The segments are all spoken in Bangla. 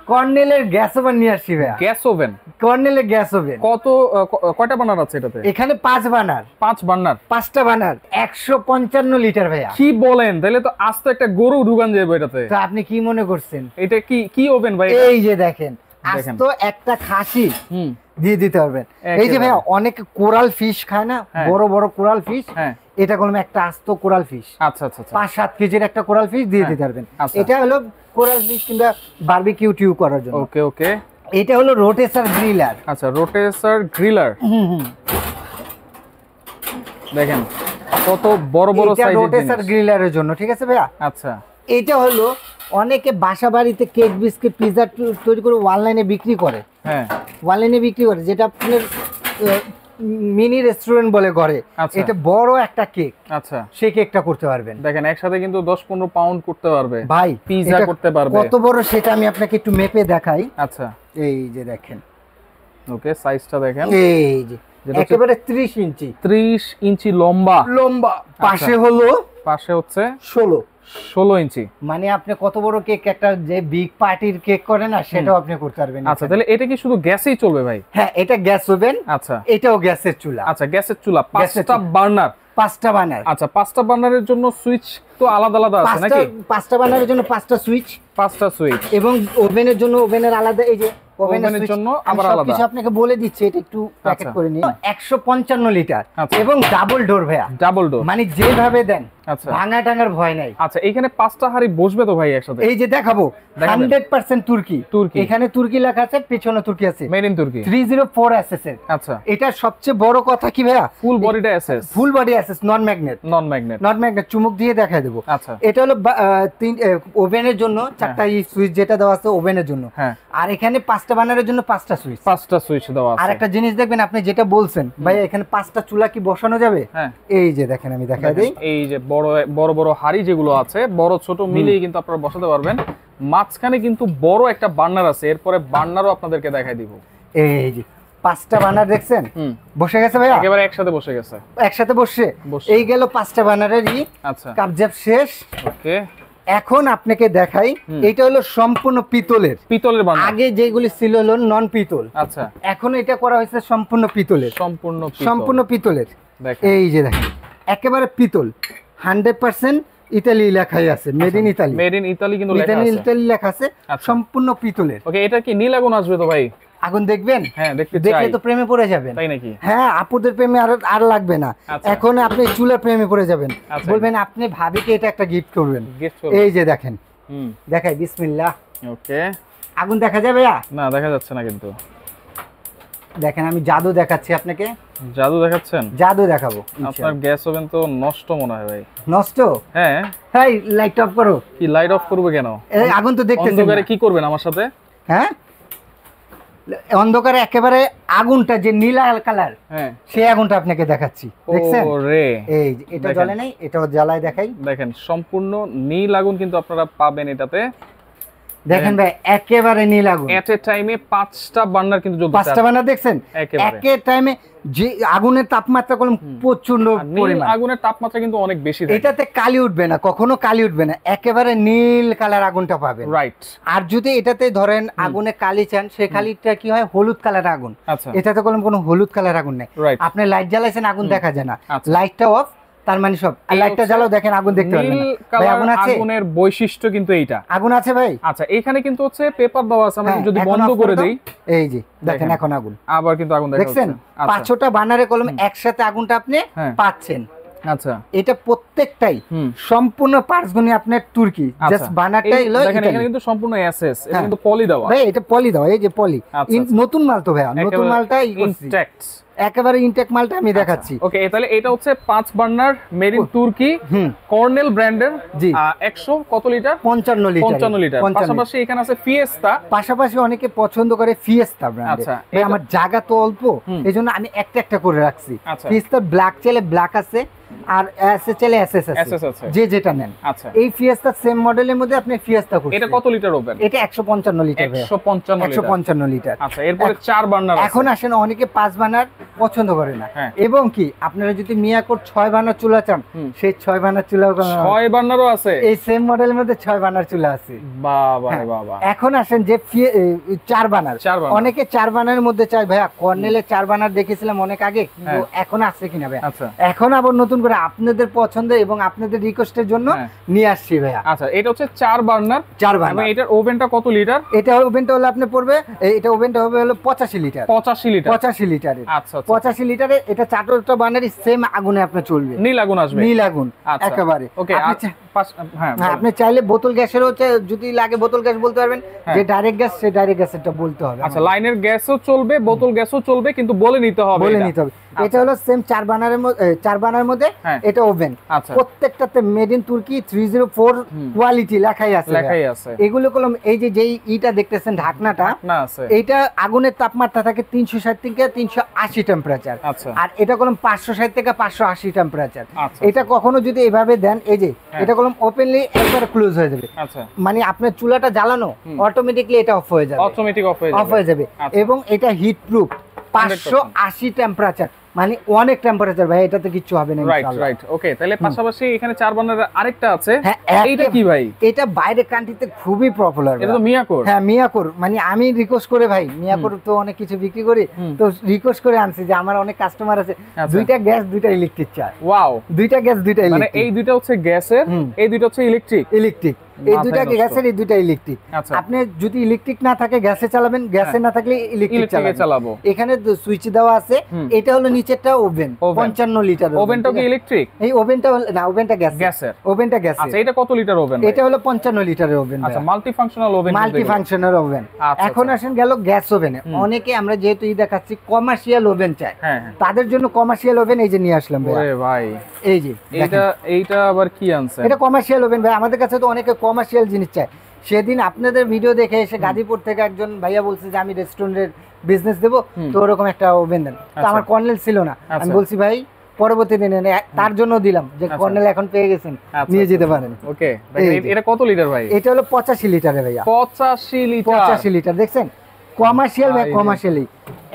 কর্নেলের গ্যাস ওভেন নিয়ে আসছি ভাইয়া। গ্যাস ওভেন, কর্নেলের গ্যাস ওভেন। কয়টা বার্নার আছে এটাতে? এখানে 5 বার্নার। 5 বার্নার, 5টা বার্নার, 155 লিটার ভাইয়া। কি বলেন? তাহলে তো আস্ত একটা গরু ঢুকান যাবে এটাতে। তো আপনি কি মনে করছেন এটা কি ওভেন ভাই? এই যে দেখেন, আস্ত একটা খাসি দিয়ে দিতে পারবেন। এই যে ভাইয়া অনেকে কোরাল ফিশ খায় না, বড় বড় কোরাল ফিশ, এটা করলাম একটা আস্ত কোরাল ফিশ। আচ্ছা আচ্ছা, 5-7 কেজির একটা কোরাল ফিশ দিয়ে দিতে পারবেন। এটা হলো কোরাল ফিশ কিংবা বারবিকিউ টিউ করার জন্য। ওকে ওকে। এটা হলো রোটেসার গ্রিলার। আচ্ছা, রোটেসার গ্রিলার। দেখেন কত বড় বড় সাইজের। এটা রোটেসার গ্রিলারের জন্য, ঠিক আছে ভাইয়া? আচ্ছা, এটা হলো অনেকে বাসা বাড়িতে কেক বিস্কিট পিৎজা তৈরি করে অনলাইনে বিক্রি করে। হ্যাঁ, অনলাইনে বিক্রি করে, যেটা আপনার মিনি রেস্টুরেন্ট বলে করে। এটা বড় একটা কেক। আচ্ছা, সেই কেকটা করতে পারবেন। দেখেন একসাথে কিন্তু 10-15 পাউন্ড করতে পারবে ভাই, পিৎজা করতে পারবে। কত বড় সেটা আমি আপনাকে একটু মেপে দেখাই। আচ্ছা, এই যে দেখেন, ওকে, সাইজটা দেখেন। এই যে একেবারে 30 ইঞ্চি, 30 ইঞ্চি লম্বা। পাশে হচ্ছে 16 ইঞ্চি। মানে আপনি কত বড় কেক, একটা যে বিগ পার্টির কেক করে না, সেটাও আপনি করতে পারবেন। আচ্ছা, তাহলে এটা কি শুধু গ্যাসেই চলবে ভাই? হ্যাঁ, এটা গ্যাস ওভেন। আচ্ছা, এটাও গ্যাসের চুলা। আচ্ছা, গ্যাসের চুলা, 5টা বার্নার। 5টা বার্নার। আচ্ছা, 5টা বার্নারের জন্য সুইচ তো আলাদা আলাদা আছে নাকি? 5টা বার্নারের জন্য 5টা সুইচ। 5টা সুইচ। এবং ওভেনের জন্য ওভেনের আলাদা, এই যে ওভেনের জন্য আবার আলাদা। কিছু আপনাকে বলে দিচ্ছি, এটা একটু প্যাকেট করে নিন। 155 লিটার এবং ডাবল ডোর ভাইয়া। ডাবল ডোর, মানে যেভাবে দেন, আচ্ছা, ভাঙা টাঙার ভয় নাই। আচ্ছা, এখানে 5টা হাড়ি বসবে তো ভাই একসাথে? এই যে দেখাবো, 100% তুর্কি। এখানে তুর্কি লেখা আছে, পেছনে তুর্কি আছে, মেড ইন তুর্কি। 304 এসএস এর। আচ্ছা, এটা সবচেয়ে বড় কথা কি ভাইয়া, ফুল বডিটা এসএস। ফুল বডি এসএস, নন ম্যাগনেট। নন ম্যাগনেট, চুমুক দিয়ে দেখাই দেবো। আচ্ছা, এটা হলো ওভেনের জন্য 4টা সুইচ যেটা দেওয়া আছে ওভেনের জন্য। আর এখানে 5টা বার্নারের জন্য 5টা সুইচ। 5টা সুইচ দেওয়া আছে। আর একটা জিনিস দেখবেন, আপনি যেটা বলছেন ভাই, এখানে 5টা চুলা কি বসানো যাবে? এই যে দেখেন, আমি দেখাই দেই। এই যে বড় বড় হাড়ি যেগুলো আছে, বড় ছোট মিলিয়ে কিন্তু আপনারা বসাতে পারবেন। মাঝখানে কিন্তু বড় একটা বার্নার আছে, এরপরে বার্নারও আপনাদেরকে দেখাই দিব। এই যে 5টা বার্নার দেখছেন বসে গেছে ভাইয়া, একেবারে একসাথে বসে গেছে। একসাথে বসে এই গেল 5টা বার্নারেরই। আচ্ছা, কাবজাব শেষ। ওকে, এখন আপনাকে দেখাই, এটা হলো সম্পূর্ণ পিতলের বার্নার। আগে যেগুলি ছিল হলো নন পিতল। আচ্ছা, এখন এটা করা হয়েছে সম্পূর্ণ পিতলের। সম্পূর্ণ পিতলের। এই যে দেখেন, একেবারে পিতল, 100% ইতালি লেখাই আছে, made in Italy. Made in Italy কিন্তু লেখা আছে, ইতালি লেখা আছে, সম্পূর্ণ পিতলের। ওকে, এটা কি নীল আগুন আসবে তো ভাই? আগুন দেখবেন? হ্যাঁ, দেখলে তো প্রেমে পড়ে যাবেন। তাই নাকি? হ্যাঁ, আপুদের প্রেমে আর লাগবে না, এখন আপনি চুলার প্রেমে পড়ে যাবেন। বলবেন আপনি ভাবিকে এটা একটা গিফট করবেন। এই যে দেখেন, দেখাই, বিসমিল্লাহ। ওকে, আগুন দেখা যাবে? না, দেখা যাচ্ছে না কিন্তু। দেখেন, আমি জাদু দেখাচ্ছি আপনাকে। জাদু দেখাচ্ছেন? জাদু দেখাবো। আপনার গ্যাস ওভেন তো নষ্ট মনে হয় ভাই। নষ্ট? হ্যাঁ। ভাই, লাইট অফ করো। কি লাইট অফ করবে কেন? আগুন তো দেখতেছেন। অন্ধকারে কি করবেন আমার সাথে? হ্যাঁ, অন্ধকারে একেবারে আগুনটা যে নীল কালার, সেই আগুনটা আপনাকে দেখাচ্ছি। দেখছেন? ওরে, এই এটা জ্বলে নাই, এটাও জ্বালায় দেখাই। দেখেন, সম্পূর্ণ নীল আগুন কিন্তু আপনারা পাবেন এটাতে। দেখেন ভাই, একেবারে নীল আগুন। এট এ টাইমে 5টা বার্নার কিন্তু জ্বলছে। 5টা বার্নার দেখছেন? একে টাইমে যে আগুনের তাপমাত্রা কলম প্রচন্ড পরিমাণ। আগুনের তাপমাত্রা কিন্তু অনেক বেশি। এটাতে কালি উঠবে না, কখনো কালি উঠবে না, একেবারে নীল কালার আগুনটা পাবেন। রাইট। আর যদি এটাতে ধরেন আগুনে কালি চান, সেই কালিটা কি হয়, হলুদ কালার আগুন। এটাতে কোনো হলুদ কালার আগুন নেই। আপনি লাইট জ্বালাইছেন, আগুন দেখা যায় না, লাইটটা অফ, তার মানে সব। লাইটটা জ্বালাও, দেখেন আগুন দেখতে পারবেন না। ভাই, আগুন আছে? আগুনের বৈশিষ্ট্য কিন্তু এইটা। আগুন আছে ভাই? আচ্ছা, এখানে কিন্তু হচ্ছে পেপার দেওয়া আছে, আমরা যদি বন্ধ করে দেই, এই যে দেখেন, এখন আগুন, আবার কিন্তু আগুন দেখা যাচ্ছে। দেখছেন? 5টা বার্নারে কলম একসাথে আগুনটা আপনি পাচ্ছেন। আচ্ছা, এটা প্রত্যেকটাই সম্পূর্ণ পার্টস গুনি আপনার তুর্কি, জাস্ট বার্নারটাই হলো। দেখেন, এখানে কিন্তু সম্পূর্ণ এসএস, এটা কিন্তু পলি দেওয়া। ভাই, এটা পলি দেওয়া, এই যে পলি, নতুন মাল তো ভাই, নতুন মালটা ইনটেক্ট, একেবারে ইনটেক মালটা আমি দেখাচ্ছি। ওকে, তাহলে এটা হচ্ছে 5 বার্নার মেড ইন তুর্কি, কর্নেল ব্র্যান্ডের। জি, 100 কত লিটার? 55 লিটার। 55 লিটার। পাশাপাশি এখানে আছে ফিয়েস্তা। পাশাপাশি অনেকে পছন্দ করে ফিয়েস্তা ব্র্যান্ড। আচ্ছা, আমার জায়গা তো অল্প, এইজন্য আমি একটা একটা করে রাখছি। ফিয়েস্তা ব্ল্যাক চাইলে ব্ল্যাক আছে, আর এসএস চাইলে এসএস আছে, যে যেটা নেন। আচ্ছা, এই ফিয়েস্তা সেম মডেলের মধ্যে আপনি ফিয়েস্তা করুন। এটা কত লিটার ওভেন? এটা 155 লিটার। 155 লিটার। আচ্ছা, এরপরে 4 বার্নার। এখন আসেন, অনেকে 5 বার্নার পছন্দ করে না। এবং কি আপনারা যদি মিয়াকোর 6 বার্নার চুলা চান, সেই 6 বার্নার চুলা 6 বার্নারও আছে, এই সেম মডেলের মধ্যে 6 বার্নার চুলা আছে। বাবা রে বাবা। এখন আসেন যে 4 বার্নার, অনেকে 4 বার্নারের মধ্যে চায় ভাইয়া, কর্নেলের 4 বার্নার দেখেছিলাম অনেক আগে, কিন্তু এখন আছে কিনা ভাইয়া, এখন আবার নতুন করে আপনাদের পছন্দ এবং আপনাদের রিকোয়েস্টের জন্য নিয়ে আসছি ভাইয়া। আচ্ছা, এটা হচ্ছে 4 বার্নার। 4 বার্নার। এবং এটার ওভেনটা কত লিটার? এটা ওভেনটা হলো আপনি পড়বে, এটা ওভেনটা হবে হলো 85 লিটার। 85 লিটার? 85 লিটারের। আচ্ছা, 85 লিটারে এটা 4টা বার্নারই সেম আগুনে আপনি চলবে, নীল আগুন আসবে, নীল আগুন একেবারে। ওকে, আপনি চাইলে বোতল গ্যাসেরও যদি লাগে বোতল গ্যাস বলতে পারবেন, যে ডাইরেক্ট গ্যাস সে ডাইরেক্ট গ্যাসেরটা বলতে হবে। আচ্ছা, লাইনের গ্যাসও চলবে, বোতল গ্যাসও চলবে, কিন্তু বলে নিতে হবে, বলে নিতে হবে। এটা হলো সেম 4 বার্নারের মধ্যে, 4 বার্নারের মধ্যে এটা ওভেন। প্রত্যেকটাতে মেড ইন তুর্কি 304 কোয়ালিটি লেখাই আছে। এগুলো কলম এই যে যেই ইটা দেখতেছেন ঢাকনাটা, এইটা আগুনের তাপমাত্রা থাকে 360 থেকে 380 টেম্পারেচার, আর এটা কলম 560 থেকে 580 টেম্পারেচার। এটা কখনো যদি এভাবে দেন, এই যে এটা কলম ওপেনলি একবারে ক্লোজ হয়ে যাবে, মানে আপনার চুলাটা জ্বালানো অটোমেটিকলি এটা অফ হয়ে যাবে, অটোমেটিক অফ হয়ে যাবে। এবং এটা হিট প্রুফ 580 টেম্পারেচার, মানে অনেক টেম্পারেচার ভাই, এটাতে কিছু হবে না ইনশাআল্লাহ। রাইট। ওকে, তাহলে পাশাপাশি এখানে 4 বার্নারের আরেকটা আছে, এইটা কি ভাই? এটা বাইরে কান্ট্রিতে খুবই পপুলার। এটা তো মিয়াকোর। হ্যাঁ, মিয়াকোর। মানে আমি রিকোয়েস্ট করে ভাই, মিয়াকোর তো অনেক কিছু বিক্রি করি, তো রিকোয়েস্ট করে আনছি যে আমার অনেক কাস্টমার আছে, দুইটা গ্যাস দুইটা ইলেকট্রিক চায়। ওয়াও, দুইটা গ্যাস দুইটা ইলেকট্রিক, মানে এই দুইটা হচ্ছে গ্যাসের, এই দুইটা হচ্ছে ইলেকট্রিক। এই দুইটা গ্যাসের, এই দুইটা ইলেকট্রিক। আপনি যদি ইলেকট্রিক না থাকে গ্যাসে চালাবেন, গ্যাসে না থাকলে ইলেকট্রিক চালাবো। এখানে সুইচ দেওয়া আছে। এটা হলো নিচেরটা ওভেন, 55 লিটার। ওভেনটা কি ইলেকট্রিক? এই ওভেনটা না, ওভেনটা গ্যাসের। ওভেনটা গ্যাসের। আচ্ছা, এটা কত লিটার ওভেন? এটা হলো 55 লিটারের ওভেন। আচ্ছা, multi functional oven. Multi functional oven. এখন আসেন গেল গ্যাস ওভেনে। অনেকে আমরা যেহেতু দেখাচ্ছি কমার্শিয়াল ওভেন চাই, তাদের জন্য কমার্শিয়াল ওভেন এই যে নিয়ে আসলাম ভাই। ওরে ভাই, এই যে এইটা আবার কি আনছেন? এটা কমার্শিয়াল ওভেন ভাই। আমাদের কাছে তো অনেকে কমার্শিয়াল জিনিস চায়। সেদিন আপনাদের ভিডিও দেখে এসে গাজীপুর থেকে একজন ভাইয়া বলছে যে আমি রেস্টুরেন্টের বিজনেস দেবো, তো ওরকম একটা ওভেন দেন। তো আমার কর্নেল ছিল না, আমি বলছি ভাই পরবর্তী দিনে তার জন্য দিলাম, যে কর্নেল এখন পেয়ে গেছেন, নিয়ে যেতে পারেন। ওকে, এটা কত লিটার ভাই? এটা হলো 85 লিটারে ভাইয়া। 85 লিটার দেখছেন, কমার্শিয়াল ভাই, কমার্শিয়ালি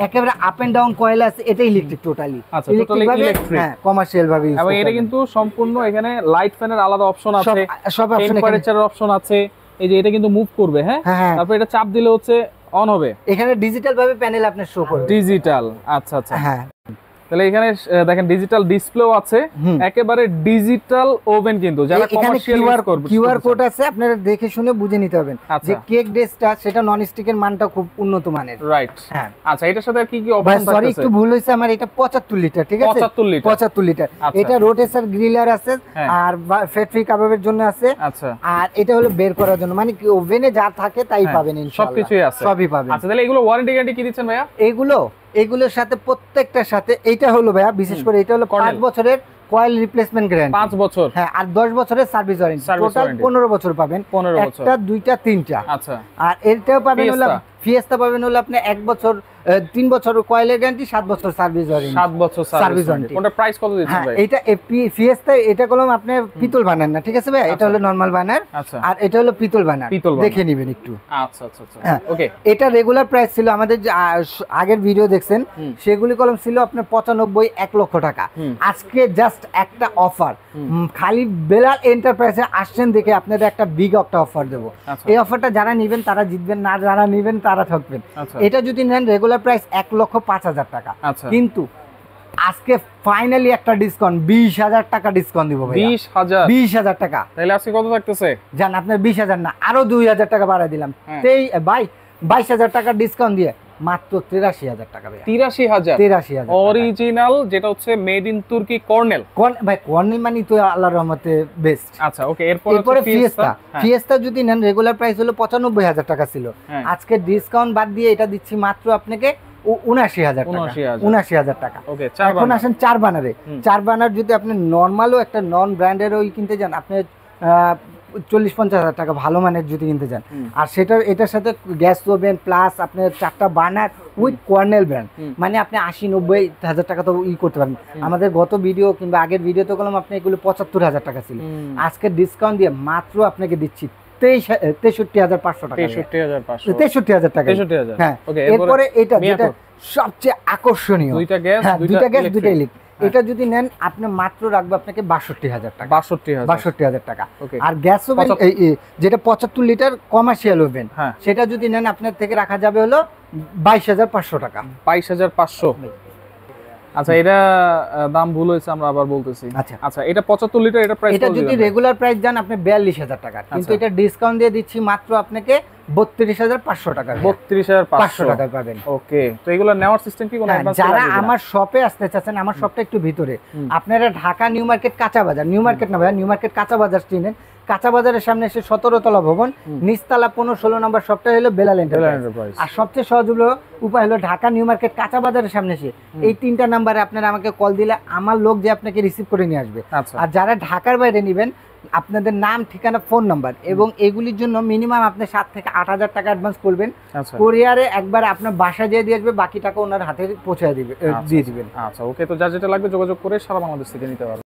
একেবারে আপ এন্ড ডাউন কয়েল আছে। এটা ইলেকট্রিক, টোটালি ইলেকট্রিক ভাবে, হ্যাঁ, কমার্শিয়াল ভাবে। এবং এটা কিন্তু সম্পূর্ণ এখানে লাইট ফ্যানের আলাদা অপশন আছে, সব অপশন, টেম্পারেচারের অপশন আছে। এই যে এটা কিন্তু মুভ করবে, হ্যাঁ, তারপর এটা চাপ দিলে হচ্ছে অন হবে। এখানে ডিজিটাল ভাবে প্যানেল আপনি শো করবে, ডিজিটাল। আচ্ছা, হ্যাঁ। তাহলে এখানে দেখেন ডিজিটাল ডিসপ্লেও আছে, একেবারে ডিজিটাল ওভেন। কিন্তু যারা কমার্শিয়াল ইউজ করবে, কিউআর কোড আছে, আপনারা দেখে শুনে বুঝে নিতে হবেন যে কেক ডেসটা সেটা নন স্টিকের মানটা খুব উন্নত মানের। রাইট, হ্যাঁ। আচ্ছা, এটার সাথে কি কি অপশন থাকছে? সরি, একটু ভুল হইছে আমার, এটা 75 লিটার, ঠিক আছে, 75 লিটার। এটা রোটেসার গ্রিলার আছে, আর ফ্যাট ফ্রি কাবাবের জন্য আছে। আচ্ছা, আর এটা হলো বের করার জন্য, মানে কি ওভেনে যা থাকে তাই পাবেন ইনশাআল্লাহ, সবকিছুই আছে, সবই পাবেন। আচ্ছা, তাহলে এগুলো ওয়ারেন্টি গ্যারান্টি কি দিচ্ছেন ভাইয়া? এগুলোর সাথে প্রত্যেকটার সাথে এইটা হলো ভাইয়া, বিশেষ করে এটা হলো 5 বছরের কয়েল রিপ্লেসমেন্ট গ্যারান্টি। 5 বছর, হ্যাঁ, আর 10 বছরের সার্ভিস ওয়ারেন্টি। টোটাল 15 বছর পাবেন, একটা, দুইটা, তিনটা। আচ্ছা, আর এটাও পাবেন হলো ফিয়েস্তা পাবেন হলো আপনি 1 বছর, 3 বছর কয়েলের গ্যারান্টি, 7 বছর সার্ভিস ওয়ারেন্টি। 7 বছর সার্ভিস ওয়ারেন্টি। কোনটা প্রাইস কত দিচ্ছেন ভাই? এটা ফিয়েস্তা, এটা কলম আপনি পিতল বানান না, ঠিক আছে ভাই, এটা হলো নরমাল বানার, আর এটা হলো পিতল বানার, দেখে নেবেন একটু। আচ্ছা, ওকে। এটা রেগুলার প্রাইস ছিল আমাদের আগের ভিডিও দেখছেন, সেগুলি কলম ছিল আপনার 95, 1 লক্ষ টাকা। আজকে জাস্ট একটা অফার, খালি বেলাল এন্টারপ্রাইজে আসছেন দেখে আপনাদের একটা বিগ একটা অফার দেবো। এই অফারটা যারা নেবেন তারা জিতবেন, না যারা নেবেন তারা ঠকবেন। এটা যদি নেন রেগুলার প্রাইস 1,05,000 টাকা, কিন্তু আজকে ফাইনালি একটা ডিসকাউন্ট 20,000 টাকা ডিসকাউন্ট দিব ভাই। 20,000 টাকা। তাহলে আজকে কত থাকতেছে জান? আপনার 20,000 না, আরো 2,000 টাকা বাড়ায় দিলাম। ভাই 22,000 টাকা ডিসকাউন্ট দিয়ে মাত্র 83,000 টাকা ভাই। 83,000 অরিজিনাল, যেটা হচ্ছে মেড ইন তুর্কি কর্নেল। ভাই কর্নেল মানে তো আল্লাহর রহমতে বেস্ট। আচ্ছা, ওকে। এরপরে ফিয়েস্তা যদি নেন রেগুলার প্রাইস হলো 95,000 টাকা ছিল, আজকে ডিসকাউন্ট বাদ দিয়ে এটা দিচ্ছি মাত্র আপনাকে 79,000 টাকা। এখন আসেন 4 বানারে। 4 বানার যদি আপনি নর্মালও একটা নন ব্র্যান্ডের ওই কিনতে যান, আপনি 40-50,000 টাকা ভালো মানের যদি কিনতে যান, আর এটার সাথে গ্যাস ওভেন প্লাস আপনার 4টা বার্নার উইথ কর্নেল ব্র্যান্ড, মানে আপনি 80-90,000 টাকা তো করতে পারেন। আমাদের গত ভিডিও কিংবা আগের ভিডিও তো করলাম আপনি এগুলো 75,000 টাকা ছিল, আজকে ডিসকাউন্ট দিয়ে মাত্র আপনাকে দিচ্ছি 63,500 টাকা। 63,000 টাকা। হ্যাঁ, এরপরে এটা যেটা সবচেয়ে আকর্ষণীয়। দুইটা গ্যাস, দুইটা ইলেকট্রিক। এটা যদি নেন আপনি মাত্র রাখবো আপনাকে ৬২,০০০ টাকা। ৬২,০০০ টাকা। আর গ্যাস ওভেন যেটা ৭৫ লিটার কমার্শিয়াল ওভেন, সেটা যদি নেন আপনার থেকে রাখা যাবে হলো ২২,৫০০ টাকা। ২২,৫০০। আচ্ছা, এটা দাম ভুল হয়েছে, আমরা আবার বলতেছি। আচ্ছা, এটা ৭৫ লিটার, এটা প্রাইস, এটা যদি রেগুলার প্রাইস জান আপনি ৪২,০০০ টাকা, কিন্তু এটা ডিসকাউন্ট দিয়ে দিচ্ছি মাত্র আপনাকে ৩২,৫০০ টাকা। ৩২,৫০০ টাকা পাবেন। ওকে, তো এগুলো নেওয়ার সিস্টেম কি কোনো অ্যাডভান্স? যারা আমার শপে আসতে চাচ্ছেন, আমার শপটা একটু ভিতরে, আপনারা ঢাকা নিউ মার্কেট কাঁচা বাজার, নিউ মার্কেট না ভাই, নিউ মার্কেট কাঁচা বাজার চিনেন, কাঁচা বাজারের সামনে এসে ১৭ তলা ভবন, নিচতলা ১৫-১৬ নম্বর শপটা হলো বেলাল এন্টারপ্রাইজ। আর সবচেয়ে সহজ উপায় হলো ঢাকা নিউ মার্কেট কাঁচা বাজারের সামনে এসে এই ৩টা নাম্বারে আপনারা আমাকে কল দিলে আমার লোক যে আপনাকে রিসিভ করে নিয়ে আসবে। আর যারা ঢাকার বাইরে নেবেন, আপনাদের নাম, ঠিকানা, ফোন নাম্বার এবং এগুলির জন্য মিনিমাম আপনি ৭ থেকে ৮,০০০ টাকা অ্যাডভান্স করবেন। কোরিয়ারে একবার আপনার বাসায় দিয়ে দিয়ে আসবে, বাকি টাকা ওনার হাতে পৌঁছে দিয়ে দিবেন। আচ্ছা, ওকে, তো যার যেটা লাগবে যোগাযোগ করে সারা বাংলাদেশ থেকে নিতে পারবেন।